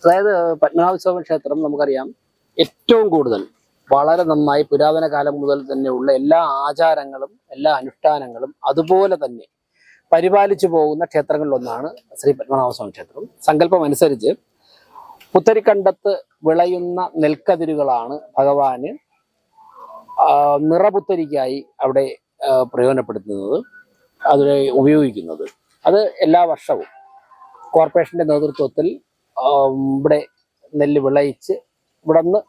അതായത് പത്മനാഭസ്വാമി ക്ഷേത്രം നമുക്കറിയാം ഏറ്റവും കൂടുതൽ വളരെ നന്നായി പുരാതന കാലം മുതൽ തന്നെയുള്ള എല്ലാ ആചാരങ്ങളും എല്ലാ അനുഷ്ഠാനങ്ങളും അതുപോലെ തന്നെ പരിപാലിച്ചു പോകുന്ന ക്ഷേത്രങ്ങളിലൊന്നാണ് ശ്രീ പത്മനാഭസ്വാമി ക്ഷേത്രം. സങ്കല്പം അനുസരിച്ച് പുത്തരിക്കണ്ടത്ത് വിളയുന്ന നെൽക്കതിരുകളാണ് ഭഗവാന് നിറപുത്തരിക്കായി അവിടെ പ്രയോജനപ്പെടുത്തുന്നത്, അതിനെ ഉപയോഗിക്കുന്നത്. അത് എല്ലാ വർഷവും കോർപ്പറേഷന്റെ നേതൃത്വത്തിൽ ഇവിടെ നെല്ല് വിളയിച്ച് ഇവിടെ നിന്ന്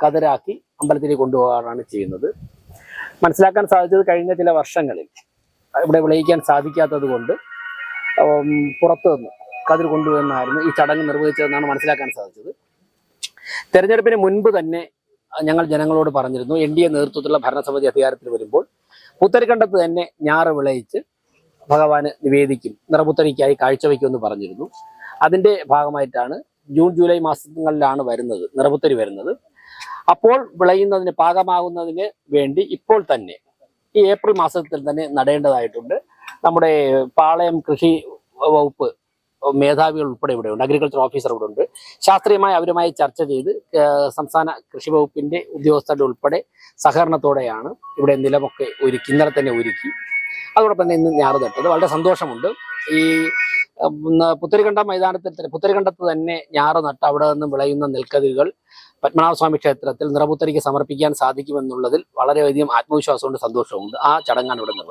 കതിരാക്കി അമ്പലത്തിലേക്ക് കൊണ്ടുപോകാനാണ് ചെയ്യുന്നത്. മനസ്സിലാക്കാൻ സാധിച്ചത് കഴിഞ്ഞ ചില വർഷങ്ങളിൽ ഇവിടെ വിളയിക്കാൻ സാധിക്കാത്തത് കൊണ്ട് പുറത്തു നിന്ന് കതിർ കൊണ്ടുവന്നായിരുന്നു ഈ ചടങ്ങ് നിർവഹിച്ചതെന്നാണ് മനസ്സിലാക്കാൻ സാധിച്ചത്. തെരഞ്ഞെടുപ്പിന് മുൻപ് തന്നെ ഞങ്ങൾ ജനങ്ങളോട് പറഞ്ഞിരുന്നു, NDA നേതൃത്വത്തിലുള്ള ഭരണസമിതി അധികാരത്തിൽ വരുമ്പോൾ പുത്തരിക്കണ്ടത്ത് തന്നെ ഞാറ് വിളയിച്ച് ഭഗവാന് നിവേദിക്കും, നിറപുത്തരിക്കായി കാഴ്ചവെക്കുമെന്ന് പറഞ്ഞിരുന്നു. അതിന്റെ ഭാഗമായിട്ടാണ് ജൂൺ ജൂലൈ മാസങ്ങളിലാണ് വരുന്നത് നിറപുത്തരി വരുന്നത്. അപ്പോൾ വിളയുന്നതിന് പാകമാകുന്നതിന് വേണ്ടി ഇപ്പോൾ തന്നെ ഈ ഏപ്രിൽ മാസത്തിൽ തന്നെ നടേണ്ടതായിട്ടുണ്ട്. നമ്മുടെ പാളയം കൃഷി വകുപ്പ് മേധാവികൾ ഉൾപ്പെടെ ഇവിടെയുണ്ട്, അഗ്രികൾച്ചർ ഓഫീസർ ഇവിടെ ഉണ്ട്. ശാസ്ത്രീയമായി അവരുമായി ചർച്ച ചെയ്ത് സംസ്ഥാന കൃഷി വകുപ്പിന്റെ ഉദ്യോഗസ്ഥരുടെ ഉൾപ്പെടെ സഹകരണത്തോടെയാണ് ഇവിടെ നിലമൊക്കെ ഒരുക്കി, ഇന്നലെ തന്നെ ഒരുക്കി. അതോടൊപ്പം തന്നെ ഇന്ന് ഞാറ് നട്ടത്. വളരെ സന്തോഷമുണ്ട്. ഈ പുത്തരിക്കണ്ടത്ത് തന്നെ ഞാറ് നട്ട് അവിടെ നിന്ന് വിളയുന്ന നെൽക്കതിരുകൾ പത്മനാഭസ്വാമി ക്ഷേത്രത്തിൽ നിറപുത്തരിക്ക് സമർപ്പിക്കാൻ സാധിക്കുമെന്നുള്ളതിൽ വളരെയധികം ആത്മവിശ്വാസമുണ്ട്, സന്തോഷമുണ്ട്. ആ ചടങ്ങാണ് ഇവിടെ നിർവഹിച്ചത്.